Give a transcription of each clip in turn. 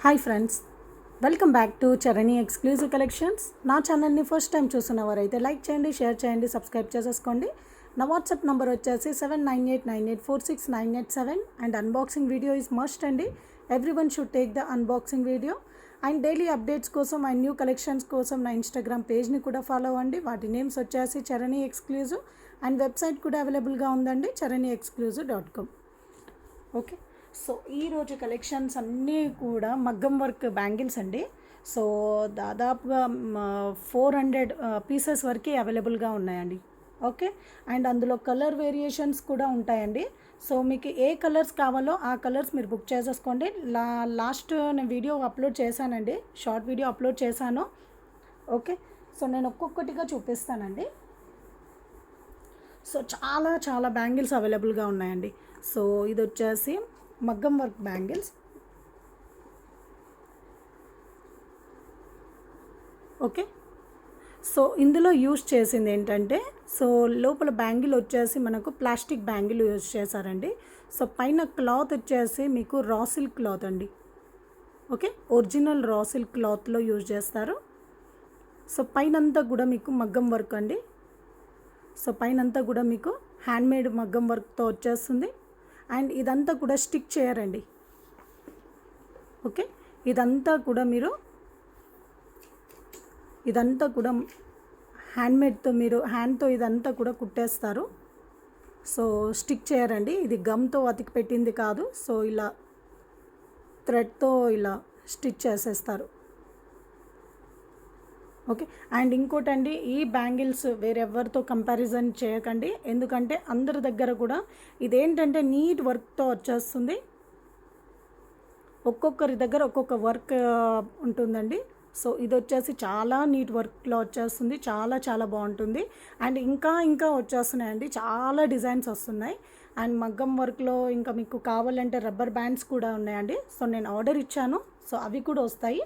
Hi friends, welcome back to Charani exclusive collections. నా ఛానల్ని first time చూస్తున్నవారైతే లైక్ చేయండి, షేర్ చేయండి, సబ్స్క్రైబ్ చేసేసుకోండి. నా వాట్సాప్ నెంబర్ వచ్చేసి 7989846987 and unboxing video is must అండి. Everyone should take the unboxing video. And daily updates కోసం అండ్ న్యూ కలెక్షన్స్ కోసం నా ఇన్స్టాగ్రామ్ పేజ్ని కూడా ఫాలో అవ్వండి. వాటి నేమ్స్ వచ్చేసి చరణి ఎక్స్క్లూజివ్ అండ్ వెబ్సైట్ కూడా అవైలబుల్గా ఉందండి, charaniexclusive.com. ఓకే, సో ఈరోజు కలెక్షన్స్ అన్నీ కూడా మగ్గం వర్క్ బ్యాంగిల్స్ అండి. సో దాదాపుగా 400 పీసెస్ వరకు అవైలబుల్గా ఉన్నాయండి. ఓకే, అండ్ అందులో కలర్ వేరియేషన్స్ కూడా ఉంటాయండి. సో మీకు ఏ కలర్స్ కావాలో ఆ కలర్స్ మీరు బుక్ చేసేసుకోండి. లాస్ట్ నేను వీడియో అప్లోడ్ చేశానండి, షార్ట్ వీడియో అప్లోడ్ చేశాను. ఓకే, సో నేను ఒక్కొక్కటిగా చూపిస్తానండి. సో చాలా చాలా బ్యాంగిల్స్ అవైలబుల్గా ఉన్నాయండి. సో ఇది వచ్చేసి మగ్గం వర్క్ బ్యాంగిల్స్. ఓకే, సో ఇందులో యూజ్ చేసింది ఏంటంటే, సో లోపల బ్యాంగిల్ వచ్చేసి మనకు ప్లాస్టిక్ బ్యాంగిల్ యూజ్ చేశారండి. సో పైన క్లాత్ వచ్చేసి మీకు రా సిల్క్ క్లాత్ అండి. ఓకే, ఒరిజినల్ రా సిల్క్ క్లాత్లో యూజ్ చేస్తారు. సో పైనంతా కూడా మీకు మగ్గం వర్క్ అండి. సో పైనంతా కూడా మీకు హ్యాండ్మేడ్ మగ్గం వర్క్తో వచ్చేస్తుంది. అండ్ ఇదంతా కూడా స్టిక్ చేయరండి. ఓకే, ఇదంతా కూడా హ్యాండ్మేడ్తో మీరు హ్యాండ్తో ఇదంతా కూడా కుట్టేస్తారు. సో స్టిక్ చేయరండి, ఇది గమ్తో అతికి పెట్టింది కాదు. సో ఇలా థ్రెడ్తో ఇలా స్టిచ్ చేసేస్తారు. ఓకే, అండ్ ఇంకోటండి, ఈ బ్యాంగిల్స్ వేరెవరితో కంపారిజన్ చేయకండి, ఎందుకంటే అందరి దగ్గర కూడా ఇదేంటంటే నీట్ వర్క్తో వచ్చేస్తుంది. ఒక్కొక్కరి దగ్గర ఒక్కొక్క వర్క్ ఉంటుందండి. సో ఇది వచ్చేసి చాలా నీట్ వర్క్లో వచ్చేస్తుంది, చాలా చాలా బాగుంటుంది. అండ్ ఇంకా ఇంకా వచ్చేస్తున్నాయండి, చాలా డిజైన్స్ వస్తున్నాయి. అండ్ మగ్గం వర్క్లో ఇంకా మీకు కావాలంటే రబ్బర్ బ్యాండ్స్ కూడా ఉన్నాయండి. సో నేను ఆర్డర్ ఇచ్చాను, సో అవి కూడా వస్తాయి.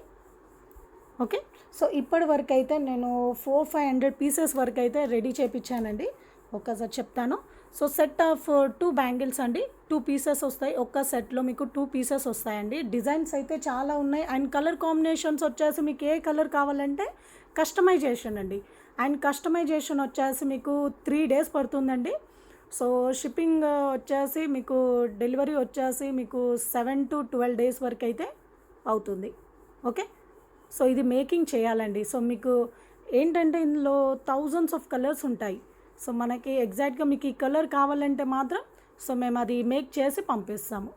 ఓకే, సో ఇప్పటి వరకు అయితే నేను 400-500 పీసెస్ వరకు అయితే రెడీ చేయించానండి. ఒక్కసారి చెప్తాను. సో సెట్ ఆఫ్ 2 బ్యాంగిల్స్ అండి, 2 పీసెస్ వస్తాయి. ఒక్క సెట్లో మీకు 2 పీసెస్ వస్తాయండి. డిజైన్స్ అయితే చాలా ఉన్నాయి. అండ్ కలర్ కాంబినేషన్స్ వచ్చేసి మీకు ఏ కలర్ కావాలంటే కస్టమైజేషన్ అండి. అండ్ కస్టమైజేషన్ వచ్చేసి మీకు 3 డేస్ పడుతుందండి. సో షిప్పింగ్ వచ్చేసి మీకు డెలివరీ వచ్చేసి మీకు 7 to 12 డేస్ వరకు అయితే అవుతుంది. ఓకే, సో ఇది మేకింగ్ చేయాలండి. సో మీకు ఏంటంటే ఇందులో థౌజండ్స్ ఆఫ్ కలర్స్ ఉంటాయి. సో మనకి ఎగ్జాక్ట్గా మీకు ఈ కలర్ కావాలంటే మాత్రం సో మేము అది మేక్ చేసి పంపిస్తాము,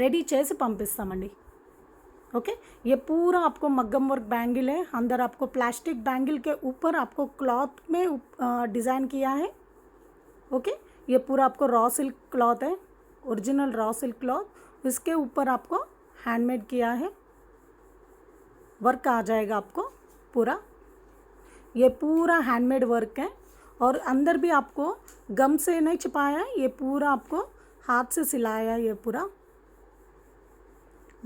రెడీ చేసి పంపిస్తామండి. ओके, ये पूरा आपको मग्गम वर्क बैंगल है. अंदर आपको प्लास्टिक बैंगल के ऊपर आपको क्लॉथ में डिज़ाइन किया है. ओके, ये पूरा आपको रॉ सिल्क क्लॉथ है, ओरिजिनल रॉ सिल्क क्लॉथ. इसके ऊपर आपको हैंडमेड किया है, वर्क आ जाएगा आपको पूरा. ये पूरा हैंडमेड वर्क है. और अंदर भी आपको गम से नहीं छिपाया है, ये पूरा आपको हाथ से सिलाया है. ये पूरा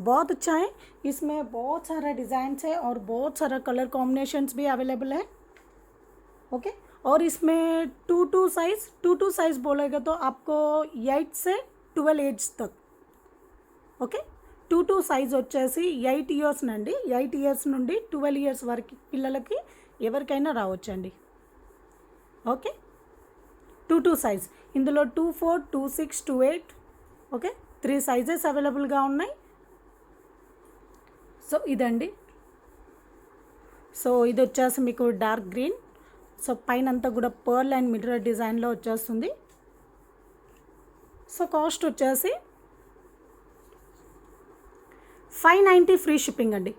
बहुत अच्छा है. इसमें बहुत सारा डिज़ाइंस है और बहुत सारा कलर कॉम्बिनेशंस भी अवेलेबल है. ओके, और इसमें 2 साइज़ बोलेगा तो आपको 8 से 12 एज तक. ఓకే, 2 సైజ్ వచ్చేసి 8 ఇయర్స్ నుండి 8 ఇయర్స్ నుండి 12 ఇయర్స్ వరకు పిల్లలకి ఎవరికైనా రావచ్చండి. ఓకే, 2 సైజ్ ఇందులో 24, 26, 28. ఓకే, 3 సైజెస్ అవైలబుల్గా ఉన్నాయి. సో ఇదండి. సో ఇది వచ్చేసి మీకు డార్క్ గ్రీన్. సో పైన అంతా కూడా పర్ల్ అండ్ మిర్రర్ డిజైన్లో వచ్చేస్తుంది. సో కాస్ట్ వచ్చేసి 590 ఫ్రీ షిప్పింగ్ అండి.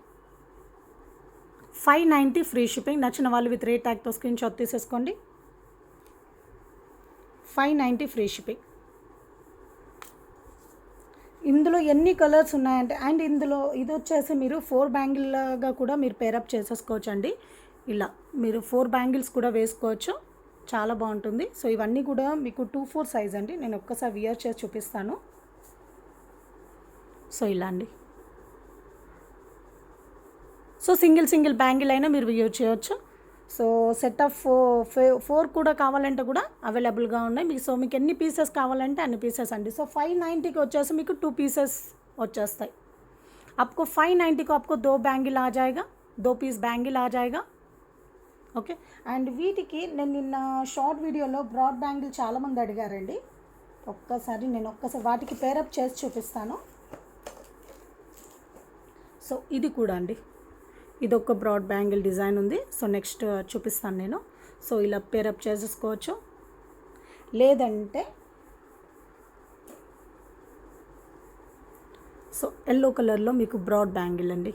590 ఫ్రీ షిప్పింగ్. నచ్చిన వాళ్ళు విత్ రేట్ ట్యాగ్తో స్క్రీన్ షాట్ తీసేసుకోండి. 590 ఫ్రీ షిప్పింగ్. ఇందులో ఎన్ని కలర్స్ ఉన్నాయంటే, అండ్ ఇందులో ఇది వచ్చేసి మీరు 4 బ్యాంగిల్గా కూడా మీరు పేరప్ చేసేసుకోవచ్చు అండి. ఇలా మీరు 4 బ్యాంగిల్స్ కూడా వేసుకోవచ్చు, చాలా బాగుంటుంది. సో ఇవన్నీ కూడా మీకు 24 సైజ్ అండి. నేను ఒక్కసారి వియర్ చేసి చూపిస్తాను. సో ఇలా అండి. సో సింగిల్ బ్యాంగిల్ అయినా మీరు యూజ్ చేయొచ్చు. సో సెట్ ఆఫ్ 4 కూడా కావాలంటే కూడా అవైలబుల్గా ఉన్నాయి మీకు. సో మీకు ఎన్ని పీసెస్ కావాలంటే అన్ని పీసెస్ అండి. సో 590కి వచ్చేసి మీకు 2 పీసెస్ వచ్చేస్తాయి. आपको 590 को आपको 2 बैंगिल आ जाएगा, 2 పీస్ బ్యాంగిల్ आ जाएगा. ఓకే. అండ్ వీటికి నేను నిన్న షార్ట్ వీడియోలో బ్రాడ్ బ్యాంగిల్ చాలామంది అడిగారండి. ఒక్కసారి వాటికి పేరప్ చేసి చూపిస్తాను. సో ఇది కూడా అండి, ఇది ఒక బ్రాడ్ బ్యాంగిల్ డిజైన్ ఉంది. సో నెక్స్ట్ చూపిస్తాను నేను. సో ఇలా పేరప్ చేసేసుకోవచ్చు. లేదంటే సో ఎల్లో కలర్లో మీకు బ్రాడ్ బ్యాంగిల్ అండి.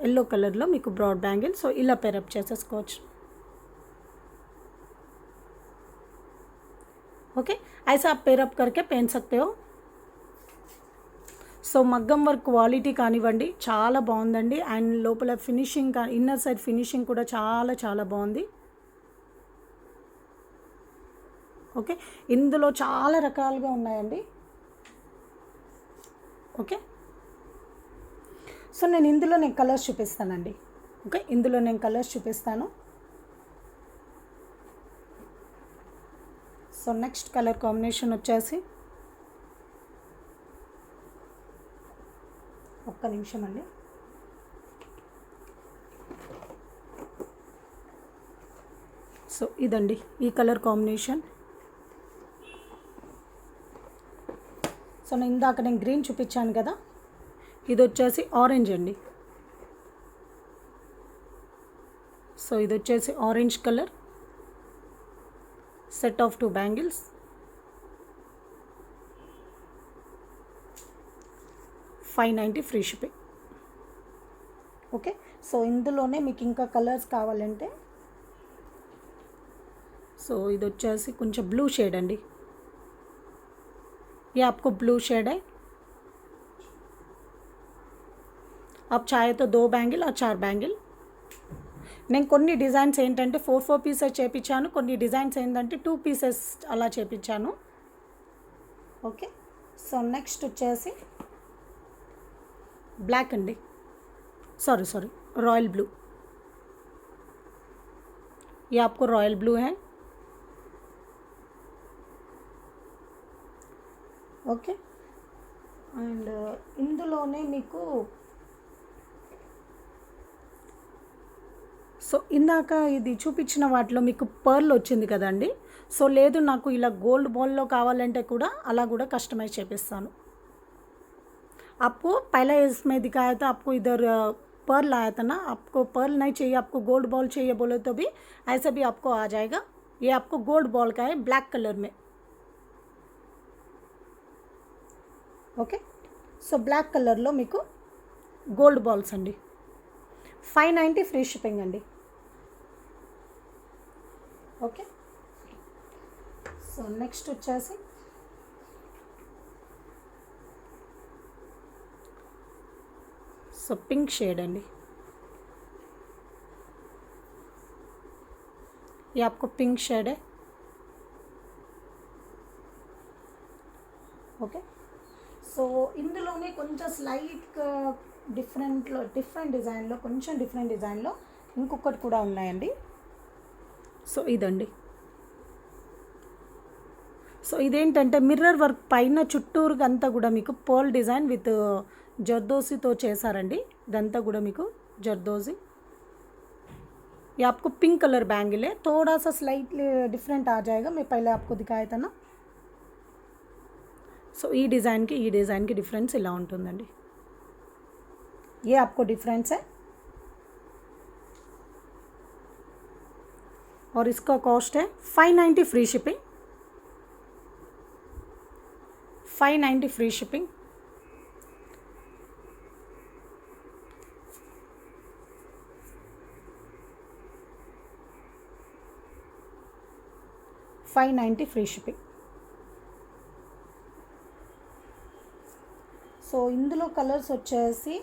ఎల్లో కలర్లో మీకు బ్రాడ్ బ్యాంగిల్. సో ఇలా పేరప్ చేసేసుకోవచ్చు. ఓకే, ऐसा आप पेरअप करके पहन सकते हो. సో మగ్గం వర్క్ క్వాలిటీ కానివ్వండి చాలా బాగుందండి. అండ్ లోపల ఫినిషింగ్ ఇన్నర్ సైడ్ ఫినిషింగ్ కూడా చాలా చాలా బాగుంది. ఓకే, ఇందులో చాలా రకాలుగా ఉన్నాయండి. ఓకే, సో ఇందులో నేను కలర్స్ చూపిస్తానండి. ఓకే, ఇందులో నేను కలర్స్ చూపిస్తాను. సో నెక్స్ట్ కలర్ కాంబినేషన్ వచ్చేసి, ఒక్క నిమిషం అండి. సో ఇదండి ఈ కలర్ కాంబినేషన్. సో ఇందాక నేను గ్రీన్ చూపించాను కదా, ఇది వచ్చేసి ఆరెంజ్ అండి. సో ఇది వచ్చేసి orange colour. Set of 2 bangles. $590 free shipping. Okay, so ఇందులోనే మీకు ఇంకా కలర్స్ కావాలంటే, సో ఇది వచ్చేసి కొంచెం బ్లూ షేడ్ అండి. ये आपको ब्लू शेड है. आप चाहे तो 2 బ్యాంగిల్ और 4 బ్యాంగిల్. నేను కొన్ని డిజైన్స్ ఏంటంటే 4 పీసెస్ చేపించాను, కొన్ని డిజైన్స్ ఏంటంటే 2 పీసెస్ అలా చేపించాను. ఓకే, సో నెక్స్ట్ వచ్చేసి బ్లాక్ అండి. Sorry royal blue. ये आपको रॉयल ब्लू है. ఓకే, అండ్ ఇందులోనే మీకు సో ఇందాక ఇది చూపించిన వాటిలో మీకు పర్ల్ వచ్చింది కదండి. సో లేదు నాకు ఇలా గోల్డ్ బాల్లో కావాలంటే కూడా అలా కూడా కస్టమైజ్ చేపిస్తాను. आपको पहले इसमें दिखाया था, आपको इधर पर्ल आया था ना. आपको पर्ल नहीं चाहिए, आपको गोल्ड बॉल चाहिए बोले तो भी ऐसा भी आपको आ जाएगा. ये आपको गोल्ड बॉल का है, ब्लैक कलर में. ఓకే, సో బ్లాక్ కలర్లో మీకు గోల్డ్ బాల్స్ అండి. 590 ఫ్రీ షిప్పింగ్ అండి. ఓకే, సో నెక్స్ట్ వచ్చేసి సో పింక్ షేడ్ అండి. ये आपको पिंक शेड है. ఓకే, సో ఇందులోనే కొంచెం స్లైట్ డిఫరెంట్ డిజైన్లో డిఫరెంట్ డిజైన్లో ఇంకొకటి కూడా ఉన్నాయండి. సో ఇదండి. సో ఇదేంటంటే మిర్రర్ వర్క్ పైన చుట్టూరుగా అంతా కూడా మీకు పర్ల్ డిజైన్ విత్ జర్దోజీతో చేశారండి. ఇదంతా కూడా మీకు జర్దోజీ. ये आपको पिंक कलर बैंगल है, थोड़ा सा स्लाइटली डिफरेंट आ जाएगा. मैं पहले आपको दिखाया था ना. సో ఈ డిజైన్కి డిఫరెన్స్ ఇలా ఉంటుందండి. ये आपको डिफरेंस है और इसका कॉस्ट है 590 free shipping. 590 free shipping. $590 free shipping. So ఇందులో కలర్స్ వచ్చేసి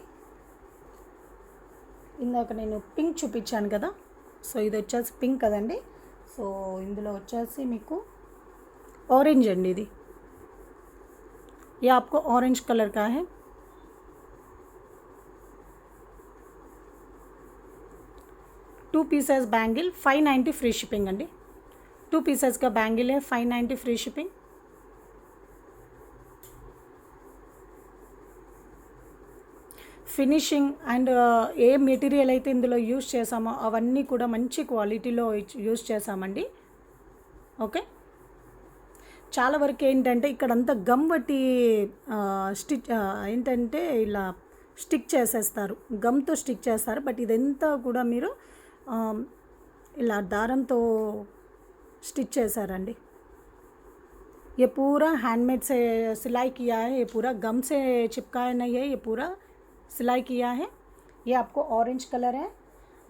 ఇందాక నేను పింక్ చూపించాను కదా. సో ఇది వచ్చేసి పింక్ కదండి. సో ఇందులో వచ్చేసి మీకు ఆరెంజ్ అండి. ఇది ये आपको ऑरेंज कलर का है. Two pieces bangle 590 free shipping अंडी. 2 पीसेस का बैंगल है 590 free shipping. Finishing and A material అయితే ఇందులో యూస్ చేసామో అవన్నీ కూడా మంచి క్వాలిటీలో యూస్ చేసామండి. ఓకే, చాలా వరకు ఏంటంటే ఇక్కడంతా గమ్ బట్టి స్టిచ్ ఏంటంటే ఇలా స్టిక్ చేసేస్తారు, గమ్తో స్టిక్ చేస్తారు. బట్ ఇదంతా కూడా మీరు ఇలా దారంతో స్టిచ్ చేశారండి. ये पूरा हैंडमेड से सिलाई किया है, ये पूरा गम से चिपकाया नहीं है, ये पूरा सिलाई किया है. ये आपको ऑरेंज कलर है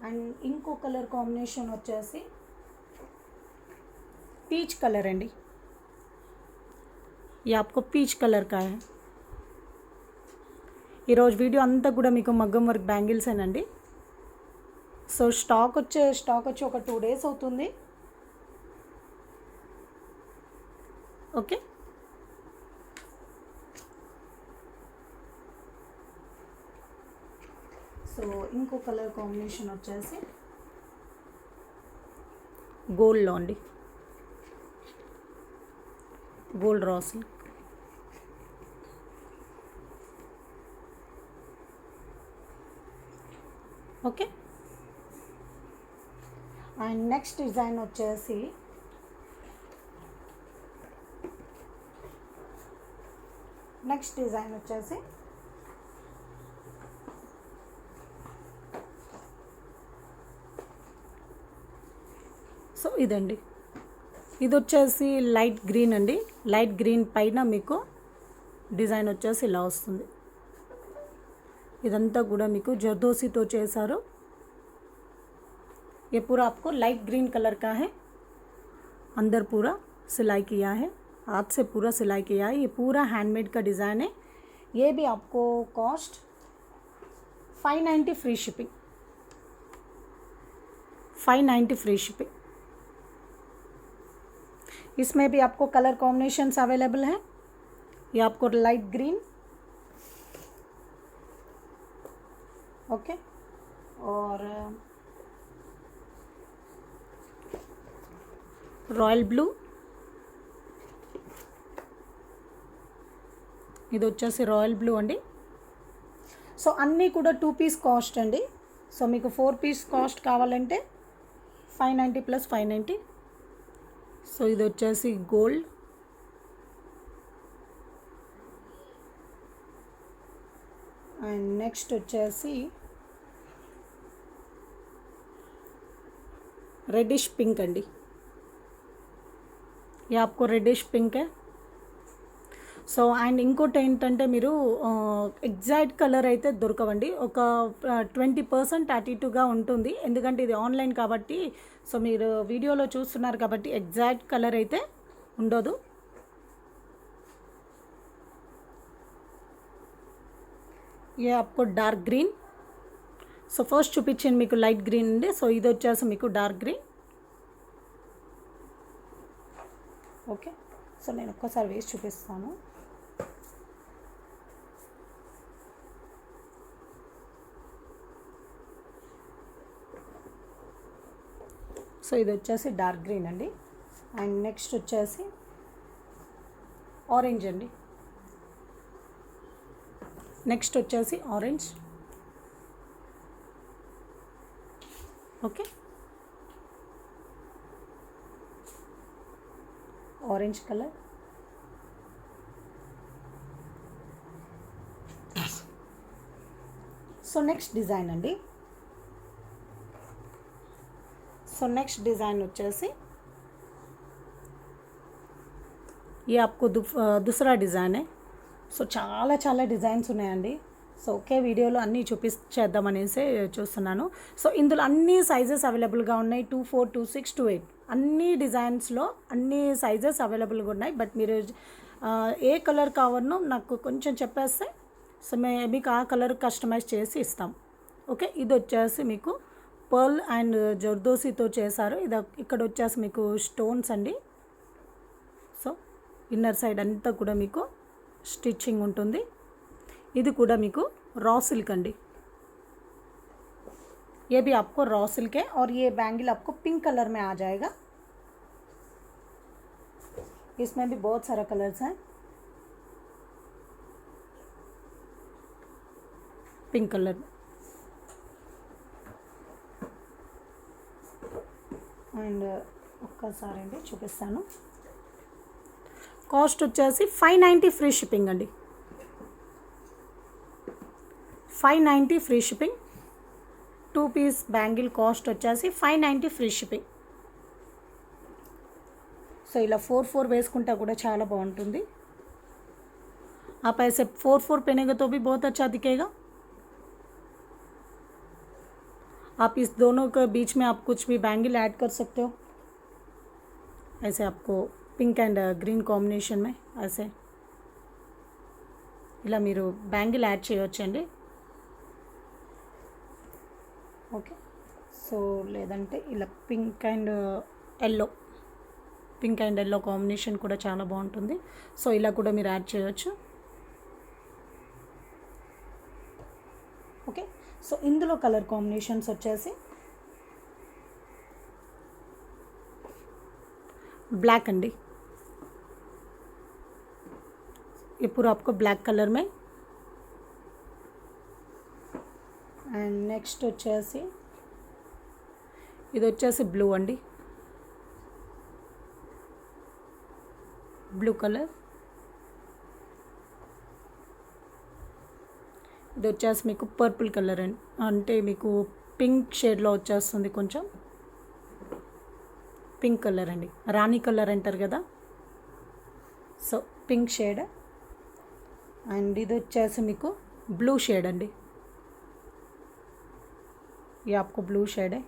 అండ్ ఇంకో కలర్ కాంబినేషన్ వచ్చేసి పీచ్ కలర్ అండి. ये आपको पीच कलर का है. ఈరోజు వీడియో అంతా కూడా మీకు మగ్గం వర్క్ బ్యాంగిల్సేనండి. సో స్టాక్ వచ్చి ఒక 2 days అవుతుంది. ఓకే, సో ఇంకో కలర్ కాంబినేషన్ వచ్చేసి గోల్డ్లో అండి, gold raw silk. Okay, and next design వచ్చేసి సో ఇదండి, ఇది వచ్చేసి లైట్ గ్రీన్ అండి. లైట్ గ్రీన్ పైన మీకు డిజైన్ వచ్చేసి ఇలా వస్తుంది. ఇదంతా కూడా మీకు జర్దోసితో చేశారు. ये पूरा आपको लाइट ग्रीन कलर का है, अंदर पूरा सिलाई किया है, हाथ से पूरा सिलाई किया है. ये पूरा हैंडमेड का डिज़ाइन है. ये भी आपको cost 590 free shipping, 590 free shipping. इसमें भी आपको कलर कॉम्बिनेशंस अवेलेबल हैं. ये आपको लाइट ग्रीन, ओके, और రాయల్ బ్లూ, ఇది వచ్చేసి రాయల్ బ్లూ అండి. సో అన్నీ కూడా 2 piece కాస్ట్ అండి. సో మీకు 4 piece కాస్ట్ కావాలంటే 590 + 590. సో ఇది వచ్చేసి గోల్డ్, అండ్ నెక్స్ట్ వచ్చేసి రెడ్డిష్ పింక్ అండి. ये आपको रेडिश पिंक है. సో అండ్ ఇంకోటి ఏంటంటే మీరు ఎగ్జాక్ట్ కలర్ అయితే దొరకవండి. ఒక 20% అటు ఇటుగా ఉంటుంది, ఎందుకంటే ఇది ఆన్లైన్ కాబట్టి. సో మీరు వీడియోలో చూస్తున్నారు కాబట్టి ఎగ్జాక్ట్ కలర్ అయితే ఉండదు. ये आपको डार्क ग्रीन. సో ఫస్ట్ చూపించింది మీకు లైట్ గ్రీన్ అండి. సో ఇది వచ్చేసి మీకు డార్క్ గ్రీన్. ఓకే, సో నేను ఒక్కసారి వేసి చూపిస్తాను. సో ఇది వచ్చేసి డార్క్ గ్రీన్ అండి. అండ్ నెక్స్ట్ వచ్చేసి ఆరెంజ్ అండి. నెక్స్ట్ వచ్చేసి orange. Okay, orange colour. So next design అండి. సో నెక్స్ట్ డిజైన్ వచ్చేసి ये आपको दूसरा डिज़ाइन है. సో చాలా డిజైన్స్ ఉన్నాయండి. సో ఒకే వీడియోలో అన్నీ చూపించేద్దామనేసి చూస్తున్నాను. సో ఇందులో అన్ని సైజెస్ అవైలబుల్గా ఉన్నాయి. 24, 26, 28 అన్ని డిజైన్స్లో అన్ని సైజెస్ అవైలబుల్గా ఉన్నాయి. బట్ మీరు ఏ కలర్ కావాలనో నాకు కొంచెం చెప్పేస్తే సో మీకు ఆ కలర్ కస్టమైజ్ చేసి ఇస్తాం. ఓకే, ఇది వచ్చేసి మీకు పర్ల్ అండ్ జర్దోసితో చేశారు. ఇది ఇక్కడ వచ్చేసి మీకు స్టోన్స్ అండి. సో ఇన్నర్ సైడ్ అంతా కూడా మీకు స్టిచ్చింగ్ ఉంటుంది. ఇది కూడా మీకు रॉ सिल्क अंडी. ये भी आपको रॉ सिल्क है और ये बैंगल आपको पिंक कलर में आ जाएगा. इसमें भी बहुत सारा कलर्स हैं. పింక్ కలర్ అండ్ ఒక్కసారి అండి చూపిస్తాను. కాస్ట్ వచ్చేసి 590 ఫ్రీ షిప్పింగ్ అండి. 590 free shipping. 2 piece bangle cost వచ్చేసి 590 ఫ్రీ షిప్పింగ్. సో ఇలా 4 వేసుకుంటా కూడా చాలా బాగుంటుంది. आप ऐसे 4 पहनेंगे तो भी बहुत अच्छा दिखेगा. आप इस दोनों के बीच में आप कुछ भी बैंगल ऐड कर सकते हो. ऐसे आपको पिंक एंड ग्रीन కాంబినేషన్ में ऐसे ఇలా మీరు బ్యాంగిల్ యాడ్ చేయొచ్చండి. ఓకే, సో లేదంటే ఇలా పింక్ అండ్ ఎల్లో కాంబినేషన్ కూడా చాలా బాగుంటుంది. సో ఇలా కూడా మీరు యాడ్ చేయొచ్చు. ఓకే, సో ఇందులో కలర్ కాంబినేషన్స్ వచ్చేసి ब्लैक अंडी. ये पूरा आपको ब्लैक कलर में. అండ్ నెక్స్ట్ వచ్చేసి ఇది వచ్చేసి బ్లూ అండి. Blue colour. ఇది వచ్చేసి మీకు పర్పుల్ కలర్ అండి, అంటే మీకు పింక్ షేడ్లో వచ్చేస్తుంది. కొంచెం పింక్ కలర్ అండి, రాణి కలర్ అంటారు కదా, సో పింక్ షేడ్. అండ్ ఇది వచ్చేసి మీకు బ్లూ షేడ్ అండి. ये आपको ब्लू शेड है.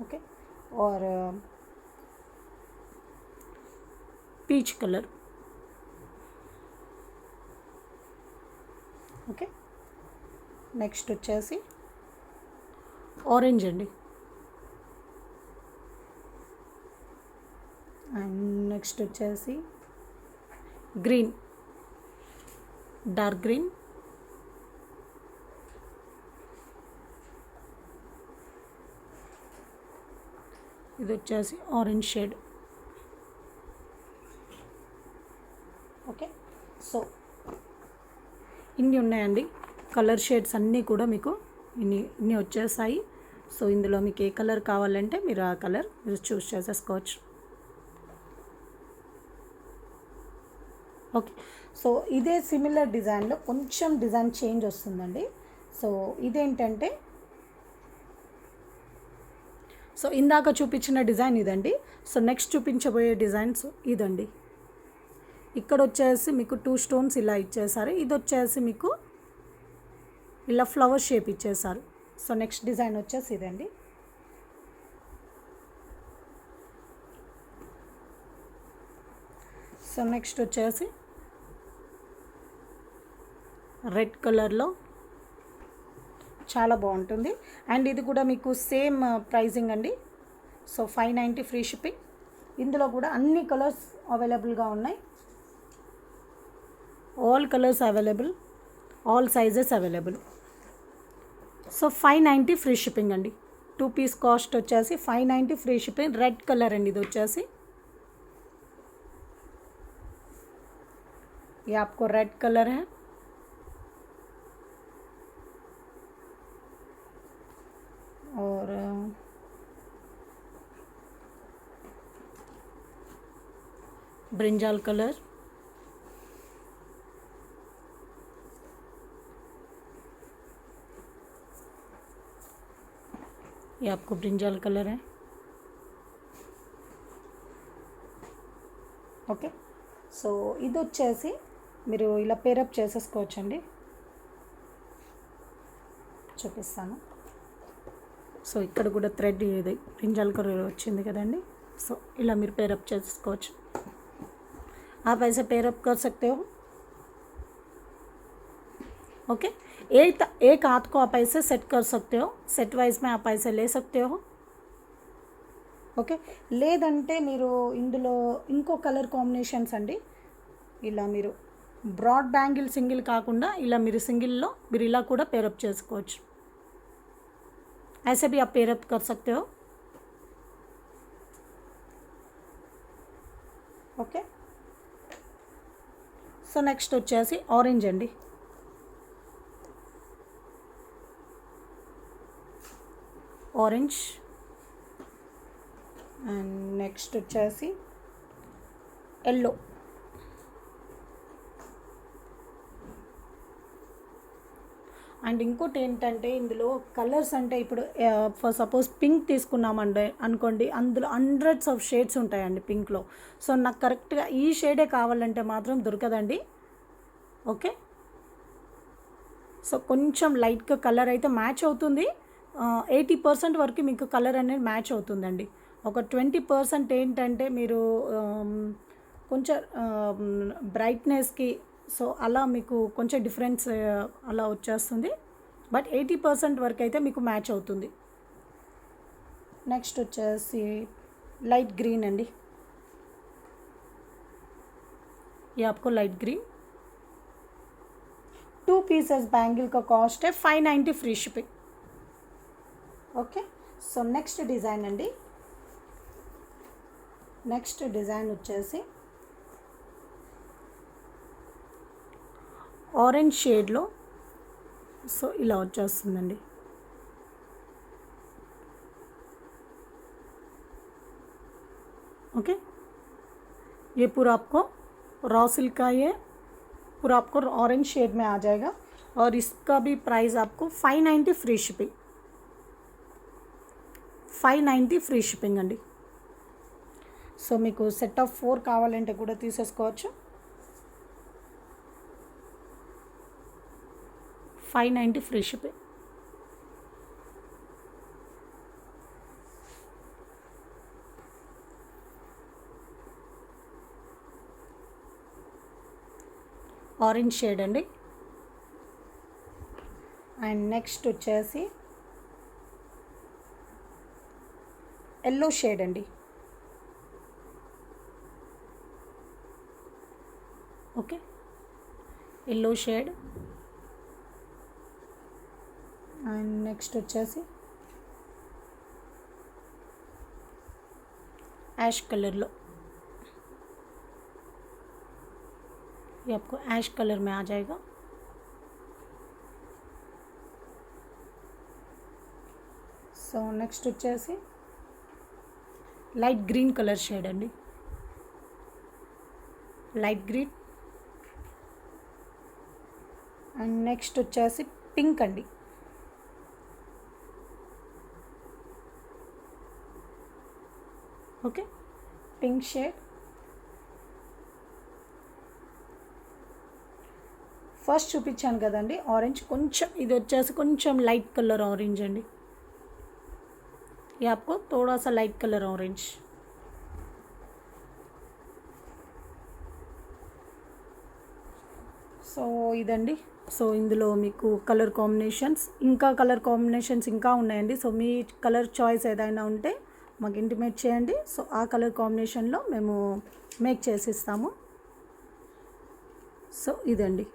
ओके, और पीच कलर. ఓకే, నెక్స్ట్ వచ్చేసి ఆరెంజ్ అండి. అండ్ నెక్స్ట్ వచ్చేసి గ్రీన్, డార్క్ గ్రీన్. ఇది వచ్చేసి ఆరెంజ్ షేడ్. ఓకే, సో ఇన్ని ఉన్నాయండి కలర్ షేడ్స్ అన్నీ కూడా మీకు ఇన్ని వచ్చేసాయి. సో ఇందులో మీకు ఏ కలర్ కావాలంటే మీరు ఆ కలర్ మీరు చూస్ చేసేసుకోవచ్చు. ఓకే, సో ఇదే సిమిలర్ డిజైన్లో కొంచెం డిజైన్ చేంజ్ వస్తుందండి. సో ఇదేంటంటే, సో ఇందాక చూపించిన డిజైన్ ఇదండి. సో నెక్స్ట్ చూపించబోయే డిజైన్స్ ఇదండి. ఇక్కడ వచ్చేసి మీకు 2 స్టోన్స్ ఇలా ఇచ్చేసారు. ఇది వచ్చేసి మీకు ఇలా ఫ్లవర్ షేప్ ఇచ్చేసారు. సో నెక్స్ట్ డిజైన్ వచ్చేసి ఇదండి. సో నెక్స్ట్ వచ్చేసి రెడ్ కలర్లో చాలా బాగుంటుంది. అండ్ ఇది కూడా మీకు సేమ్ ప్రైజింగ్ అండి. So 590 free shipping. ఇందులో కూడా అన్ని కలర్స్ అవైలబుల్గా ఉన్నాయి. All colours available, all sizes available. So 590 free shipping అండి. 2 పీస్ కాస్ట్ వచ్చేసి 590 ఫ్రీ షిప్పింగ్. రెడ్ కలర్ అండి ఇది వచ్చేసి. ये आपको रेड कलर है. और ब्रिंजाल कलर. ये आपको ब्रिंजाल कलर है. ఓకే, సో ఇది వచ్చేసి మీరు ఇలా పేరప్ చేసేసుకోవచ్చండి. చూపిస్తాను. సో ఇక్కడ కూడా థ్రెడ్ ఇది బ్రింజాల్ కలర్ వచ్చింది కదండి. సో ఇలా మీరు పేరప్ చేసుకోవచ్చు. आप ऐसे पेरअप कर सकते हो. ओके, एक हाथ को आप ऐसे सेट कर सकते हो. सेट वाइज में आप ऐसे ले सकते हो. ఓకే, లేదంటే మీరు ఇందులో ఇంకో కలర్ కాంబినేషన్స్ అండి. ఇలా మీరు బ్రాడ్ బ్యాంగిల్ సింగిల్ కాకుండా ఇలా మీరు సింగిల్లో మీరు ఇలా కూడా పేరప్ చేసుకోవచ్చు. ऐसे भी आप पेरअप कर सकते हो. ఓకే, సో నెక్స్ట్ వచ్చేసి ఆరెంజ్ అండి. ఆరెంజ్ అండ్ నెక్స్ట్ వచ్చేసి ఎల్లో. అండ్ ఇంకోటి ఏంటంటే ఇందులో కలర్స్ అంటే ఇప్పుడు ఫర్ సపోజ్ పింక్ తీసుకున్నామండి అనుకోండి, అందులో హండ్రెడ్స్ ఆఫ్ షేడ్స్ ఉంటాయండి పింక్లో. సో నాకు కరెక్ట్గా ఈ షేడే కావాలంటే మాత్రం దొరకదండి. ఓకే, సో కొంచెం లైట్గా కలర్ అయితే మ్యాచ్ అవుతుంది. 80% వరకు మీకు కలర్ అనేది మ్యాచ్ అవుతుందండి. ఒక 20% ఏంటంటే మీరు కొంచెం బ్రైట్నెస్కి సో అలా మీకు కొంచెం డిఫరెన్స్ అలా వచ్చేస్తుంది. బట్ 80% వరకు అయితే మీకు మ్యాచ్ అవుతుంది. నెక్స్ట్ వచ్చేసి లైట్ గ్రీన్ అండి. ये आपको लाइट ग्रीन 2 पीसेस बैंगल का कॉस्ट है 590 free shipping. Okay, so next design అండి. నెక్స్ట్ డిజైన్ వచ్చేసి ఆరెంజ్ షేడ్లో సో ఇలా వచ్చేస్తుందండి. ओके, ये पूरा आपको रॉ सिल्क का ये पूरा आपको ऑरेंज शेड में आ जाएगा और इसका भी प्राइस आपको 590 फ्री शिपिंग. 590 ఫ్రీ షిప్పింగ్ అండి. సో మీకు సెట్ ఆఫ్ 4 కావాలంటే కూడా తీసేసుకోవచ్చు. 590 ఫ్రీ షిప్పింగ్. ఆరెంజ్ షేడ్ అండి. అండ్ నెక్స్ట్ వచ్చేసి ఎల్లో షేడ్ అండి. Okay, yellow shade. And next వచ్చేసి యాష్ కలర్లో, ये आपको ऐश कलर में आ जाएगा. సో నెక్స్ట్ వచ్చేసి లైట్ గ్రీన్ కలర్ షేడ్ అండి. Light green. అండ్ నెక్స్ట్ వచ్చేసి పింక్ అండి. Okay, pink shade. ఫస్ట్ చూపించాను కదండి ఆరెంజ్, కొంచెం ఇది వచ్చేసి కొంచెం లైట్ కలర్ ఆరెంజ్ అండి. ये आपको थोड़ा सा लाइट कलर ऑरेंज. సో ఇదండి. సో ఇందులో మీకు కలర్ కాంబినేషన్స్ ఇంకా ఉన్నాయండి. సో మీ కలర్ చాయిస్ ఏదైనా ఉంటే మాకు ఇంటిమేట్ చేయండి. సో ఆ కలర్ కాంబినేషన్లో మేము మేక్ చేసిస్తాము. సో ఇదండి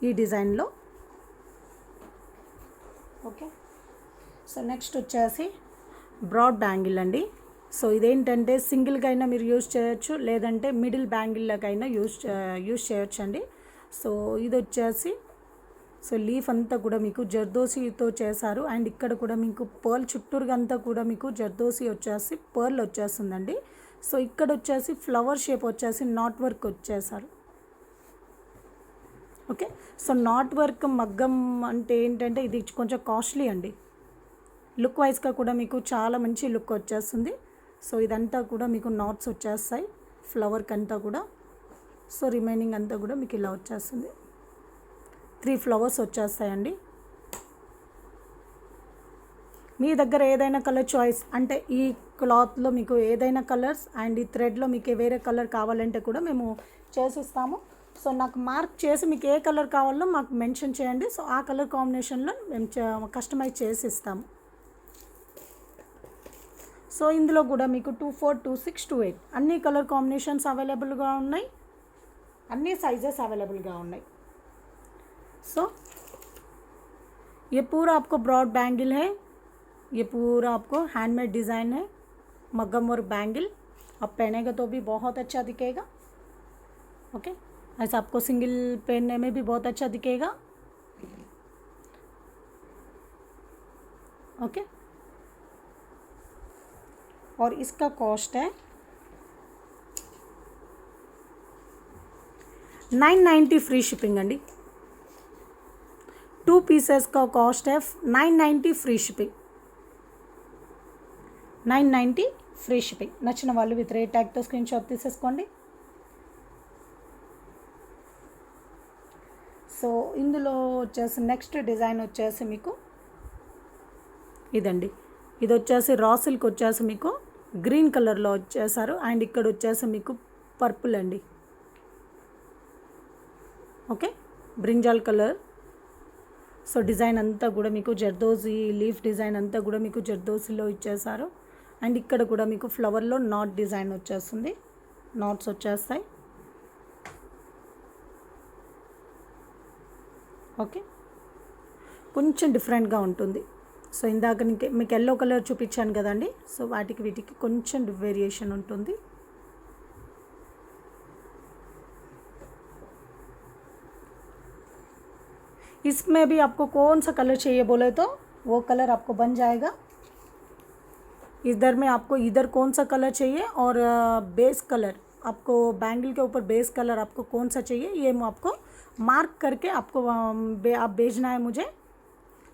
ఈ డిజైన్లో. ఓకే, సో నెక్స్ట్ వచ్చేసి బ్రాడ్ బ్యాంగిల్ అండి. సో ఇదేంటంటే సింగిల్గా అయినా మీరు యూజ్ చేయొచ్చు, లేదంటే మిడిల్ బ్యాంగిల్లోకైనా యూజ్ చేయొచ్చు అండి. సో ఇది వచ్చేసి సో లీఫ్ అంతా కూడా మీకు జర్దోసితో చేశారు. అండ్ ఇక్కడ కూడా మీకు పర్ల్ చుట్టూరుగా అంతా కూడా మీకు జర్దోసి వచ్చేసి పర్ల్ వచ్చేస్తుందండి. సో ఇక్కడ వచ్చేసి ఫ్లవర్ షేప్ వచ్చేసి నాట్ వర్క్ వచ్చేసారు. ఓకే, సో నాట్ వర్క్ మగ్గం అంటే ఏంటంటే ఇది కొంచెం కాస్ట్లీ అండి. లుక్ వైజ్గా కూడా మీకు చాలా మంచి లుక్ వచ్చేస్తుంది. సో ఇదంతా కూడా మీకు నాట్స్ వచ్చేస్తాయి ఫ్లవర్కి అంతా కూడా. సో రిమైనింగ్ అంతా కూడా మీకు ఇలా వచ్చేస్తుంది. 3 ఫ్లవర్స్ వచ్చేస్తాయండి. మీ దగ్గర ఏదైనా కలర్ చాయిస్ అంటే ఈ క్లాత్లో మీకు ఏదైనా కలర్స్ అండ్ ఈ థ్రెడ్లో మీకు వేరే కలర్ కావాలంటే కూడా మేము చేసిస్తాము. సో నాకు మార్క్ చేసి మీకు ఏ కలర్ కావాలో మాకు మెన్షన్ చేయండి. సో ఆ కలర్ కాంబినేషన్లో మేము కస్టమైజ్ చేసి ఇస్తాము. సో ఇందులో కూడా మీకు 2, 4, 2, 6, 2, 8 అన్ని కలర్ కాంబినేషన్స్ అవైలబుల్గా ఉన్నాయి. అన్ని సైజెస్ అవైలబుల్గా ఉన్నాయి. సో ये पूरा आपको ब्रॉड बैंगल है. ये पूरा आपको हैंडमेड डिज़ाइन है. मग्गम और बैंगल आप पहनेगा तो भी बहुत अच्छा दिखेगा. ओके, ऐसा आपको सिंगल पहनने में भी बहुत अच्छा दिखेगा. ओके, और इसका कॉस्ट है 990 ఫ్రీ షిప్పింగ్ అండి. 2 పీసెస్ का कॉस्ट है 990 ఫ్రీ షిప్పింగ్. 990 free shipping. నచ్చిన వాళ్ళు విత్ రేట్ ట్యాగ్తో స్క్రీన్ షాట్ తీసేసుకోండి. సో ఇందులో వచ్చేసి నెక్స్ట్ డిజైన్ వచ్చేసి మీకు ఇదండి. ఇది వచ్చేసి రా సిల్క్ వచ్చేసి మీకు గ్రీన్ కలర్లో వచ్చేసారు. అండ్ ఇక్కడ వచ్చేసి మీకు పర్పుల్ అండి. Okay, brinjal colour. So design అంతా కూడా మీకు జర్దోజీ లీఫ్ డిజైన్ అంతా కూడా మీకు జర్దోజీలో ఇచ్చేసారు. అండ్ ఇక్కడ కూడా మీకు ఫ్లవర్లో నాట్ డిజైన్ వచ్చేస్తుంది, నాట్స్ వచ్చేస్తాయి. ఓకే, కొంచెం డిఫరెంట్గా ఉంటుంది. సో ఇందాక మీకు ఎల్లో కలర్ చూపించాను కదండి. సో వీటికి కొంచెం వేరియేషన్ ఉంటుంది. इसमें भी आपको कौन सा कलर चाहिए बोले तो वो कलर आपको बन जाएगा. इधर में आपको इधर कौन सा कलर चाहिए और बेस कलर आपको बैंगल के ऊपर बेस कलर आपको कौन सा चाहिए ये आपको మార్క్ करके आपको आप भेजना है मुझे.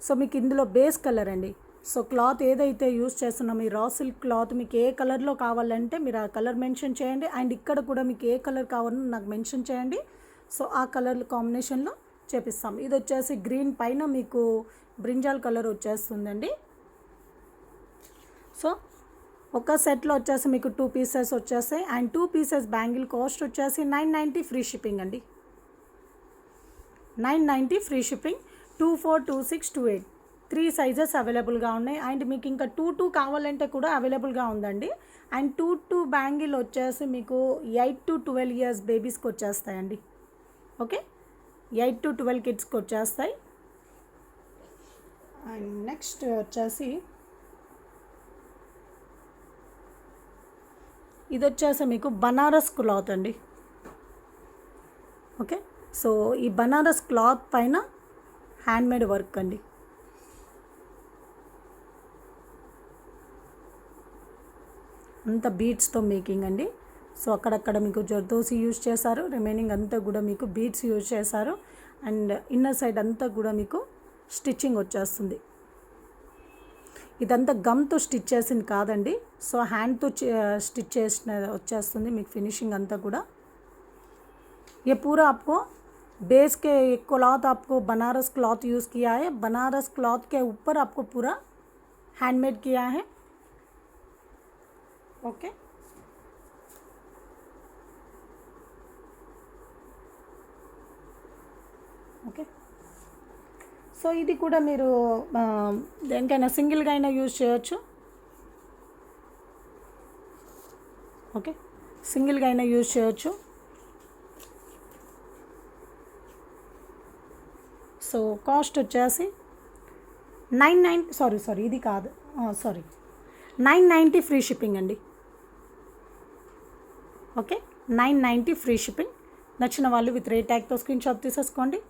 సో మీకు ఇందులో బేస్ కలర్ అండి. సో క్లాత్ ఏదైతే యూస్ చేస్తున్నాం ఈ రా సిల్క్ క్లాత్ మీకు ఏ కలర్లో కావాలంటే మీరు ఆ కలర్ మెన్షన్ చేయండి. అండ్ ఇక్కడ కూడా మీకు ఏ కలర్ కావాలని నాకు మెన్షన్ చేయండి. సో ఆ కలర్ కాంబినేషన్లో చేపిస్తాం. ఇది వచ్చేసి గ్రీన్ పైన మీకు బ్రింజాల్ కలర్ వచ్చేస్తుందండి. సో ఒక సెట్లో వచ్చేసి మీకు 2 పీసెస్ వచ్చేస్తాయి. అండ్ 2 పీసెస్ బ్యాంగిల్ కాస్ట్ వచ్చేసి 990 ఫ్రీ షిప్పింగ్ అండి. 990 ఫ్రీ షిప్పింగ్. 24, 26, 28 3 సైజెస్ అవైలబుల్గా ఉన్నాయి. అండ్ మీకు ఇంకా 2 కావాలంటే కూడా అవైలబుల్గా ఉందండి. అండ్ 2 బ్యాంగిల్ వచ్చేసి మీకు 8 to 12 ఇయర్స్ బేబీస్కి వచ్చేస్తాయండి. ఓకే, 8 to 12 కిడ్స్కి వచ్చేస్తాయి. అండ్ నెక్స్ట్ వచ్చేసి ఇది వచ్చేసి మీకు బనారస్ క్లాత్ అండి. ఓకే, సో ఈ బనారస్ క్లాత్ పైన హ్యాండ్మేడ్ వర్క్ అండి. అంత బీడ్స్తో మేకింగ్ అండి. సో అక్కడక్కడ మీకు జర్దోసి యూజ్ చేశారు, రిమైనింగ్ అంతా కూడా మీకు బీడ్స్ యూజ్ చేశారు. అండ్ ఇన్నర్ సైడ్ అంతా కూడా మీకు స్టిచ్చింగ్ వచ్చేస్తుంది. ఇదంతా గమ్తో స్టిచ్ చేసింది కాదండి. సో హ్యాండ్తో స్టిచ్ చేసిన వచ్చేస్తుంది మీకు ఫినిషింగ్ అంతా కూడా. ये पूरा आपको बेस के क्लॉथ आपको बनारस क्लॉथ यूज़ किया है. बनारस क्लॉथ के ऊपर आपको पूरा हैंडमेड किया है. Okay, okay. సో ఇది కూడా మీరు దేనికైనా సింగిల్గా అయినా యూజ్ చేయొచ్చు. ఓకే, సింగిల్గా అయినా యూజ్ చేయొచ్చు. సో కాస్ట్ వచ్చేసి 990 ఇది కాదు 990 ఫ్రీ షిప్పింగ్ అండి. Okay, 990 free shipping. నచ్చిన వాళ్ళు విత్ రేట్ ట్యాగ్తో స్క్రీన్ షాట్ తీసేసుకోండి.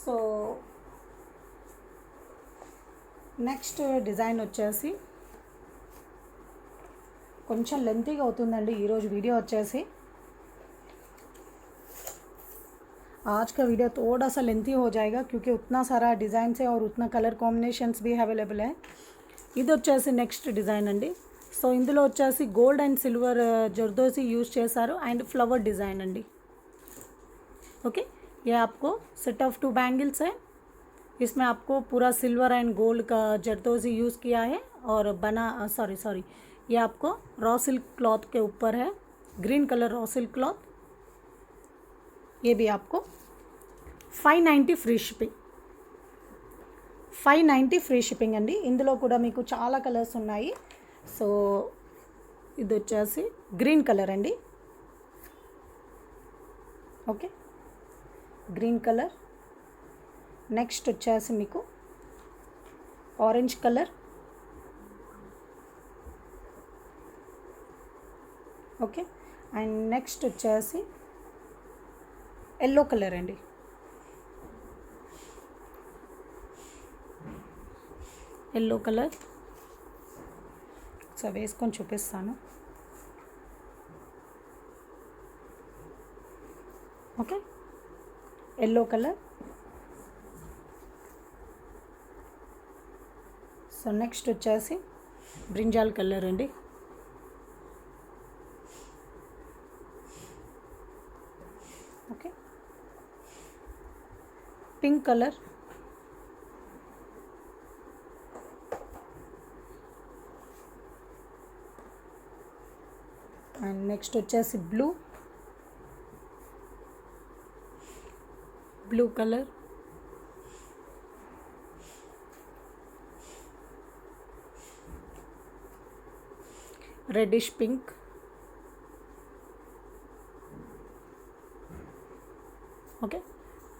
సో నెక్స్ట్ డిజైన్ వచ్చేసి కొంచెం లెంతీగా అవుతుందండి ఈరోజు వీడియో వచ్చేసి. आज का वीडियो थोड़ा सा लेंथी हो जाएगा क्योंकि उतना सारा डिज़ाइन है और उतना कलर कॉम्बिनेशंस भी अवेलेबल है. ఇది వచ్చేసి నెక్స్ట్ డిజైన్ అండి. సో ఇందులో వచ్చేసి gold and silver zardozi use చేశారు అండ్ ఫ్లవర్ డిज़ाइन अंडी. ओके, ये आपको सेट ऑफ 2 बैंगल्स है. इसमें आपको पूरा सिल्वर एंड गोल्ड का जरदोजी यूज़ किया है. और सॉरी ये आपको रॉ सिल्क क्लॉथ के ऊपर है, green colour raw silk cloth. ये भी आपको 590 ఫ్రీ షిప్పింగ్. 590 ఫ్రీ షిప్పింగ్ అండి. ఇందులో కూడా మీకు చాలా కలర్స్ ఉన్నాయి. సో ఇది వచ్చేసి గ్రీన్ కలర్ అండి. Okay, green colour. నెక్స్ట్ వచ్చేసి మీకు orange colour. Okay, and next వచ్చేసి ఎల్లో కలర్ అండి. Yellow colour. సో వేసుకొని చూపిస్తాను. Okay, yellow colour. So next వచ్చేసి బ్రింజాల్ కలర్ అండి. Okay, pink colour. And next వచ్చేసి blue colour. Reddish pink. Okay,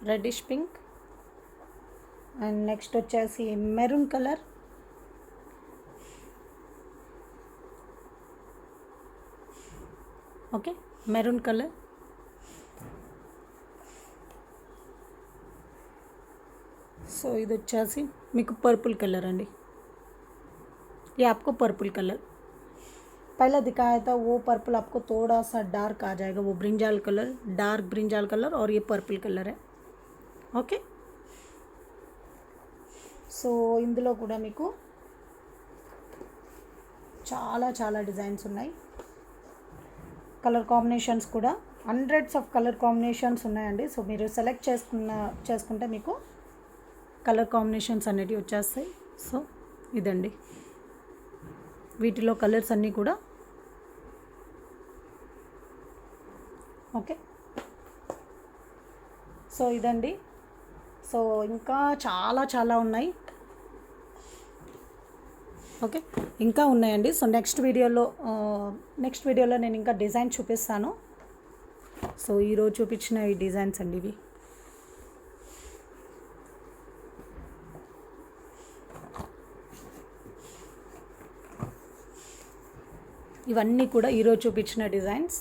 reddish pink. And next వచ్చేసి maroon colour. Okay, maroon colour. So ఇది వచ్చేసి మీకు पर्पल कलर अंडी. ये आपको पर्पल कलर पहले दिखाया था, वो पर्पल आपको थोड़ा सा डार्क आ जाएगा, वो brinjal colour, dark brinjal colour, और ये पर्पल कलर है. ओके, సో ఇందులో కూడా మీకు చాలా చాలా డిజైన్స్ ఉన్నాయి. కలర్ కాంబినేషన్స్ కూడా హండ్రెడ్స్ ఆఫ్ కలర్ కాంబినేషన్స్ ఉన్నాయండి. సో మీరు సెలెక్ట్ చేసుకుంటే మీకు కలర్ కాంబినేషన్స్ అనేటివి వచ్చేస్తాయి. సో ఇదండి, వీటిలో కలర్స్ అన్నీ కూడా. ఓకే, సో ఇదండి. సో ఇంకా చాలా చాలా ఉన్నాయి. ఓకే, ఇంకా ఉన్నాయండి. సో నెక్స్ట్ వీడియోలో నేను ఇంకా డిజైన్ చూపిస్తాను. సో ఈరోజు చూపించిన ఈ డిజైన్స్ అండి ఇవి. ఇవన్నీ కూడా ఈరోజు చూపించిన డిజైన్స్.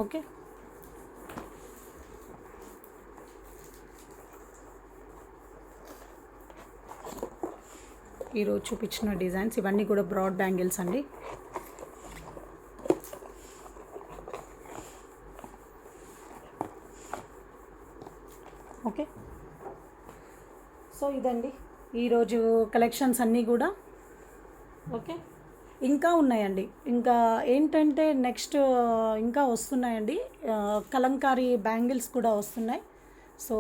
ఓకే, ఈరోజు చూపించిన డిజైన్స్ ఇవన్నీ కూడా బ్రాడ్ బ్యాంగిల్స్ అండి. ఓకే, సో ఇదండి ఈరోజు కలెక్షన్స్ అన్నీ కూడా. ఓకే, ఇంకా ఉన్నాయండి. ఇంకా ఏంటంటే నెక్స్ట్ ఇంకా వస్తున్నాయండి, కలంకారీ బ్యాంగిల్స్ కూడా వస్తున్నాయి. సో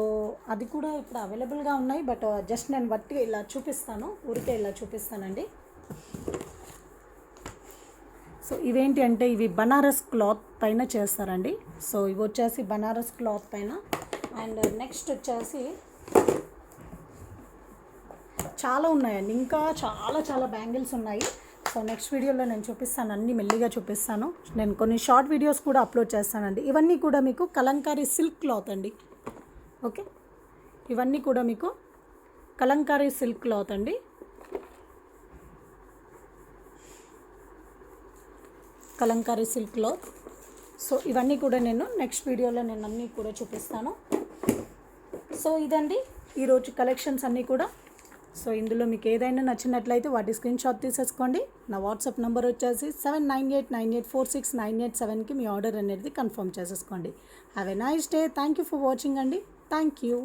అది కూడా ఇప్పుడు అవైలబుల్గా ఉన్నాయి. బట్ జస్ట్ నేను బట్టి ఇలా చూపిస్తాను, ఊరికే ఇలా చూపిస్తానండి. సో ఇవేంటి అంటే ఇవి బనారస్ క్లాత్ పైన చేస్తారండి. సో ఇవి వచ్చేసి బనారస్ క్లాత్ పైన. అండ్ నెక్స్ట్ వచ్చేసి చాలా ఉన్నాయండి, ఇంకా చాలా చాలా బ్యాంగిల్స్ ఉన్నాయి. సో నెక్స్ట్ వీడియోలో నేను చూపిస్తాను, అన్నీ మెల్లిగా చూపిస్తాను. నేను కొన్ని షార్ట్ వీడియోస్ కూడా అప్లోడ్ చేస్తానండి. ఇవన్నీ కూడా మీకు కలంకారీ సిల్క్ క్లాత్ అండి. ఓకే, ఇవన్నీ కూడా మీకు కలంకారీ సిల్క్ క్లాత్ అండి. Kalamkari silk cloth. సో ఇవన్నీ కూడా నేను నెక్స్ట్ వీడియోలో నేను అన్నీ కూడా చూపిస్తాను. సో ఇదండి ఈరోజు కలెక్షన్స్ అన్నీ కూడా. సో ఇందులో మీకు ఏదైనా నచ్చినట్లయితే వాటి స్క్రీన్ షాట్ తీసేసుకోండి. నా వాట్సాప్ నెంబర్ వచ్చేసి 7989846987కి మీ ఆర్డర్ అనేది కన్ఫర్మ్ చేసేసుకోండి. Have a nice day. Thank you for watching అండి. Thank you.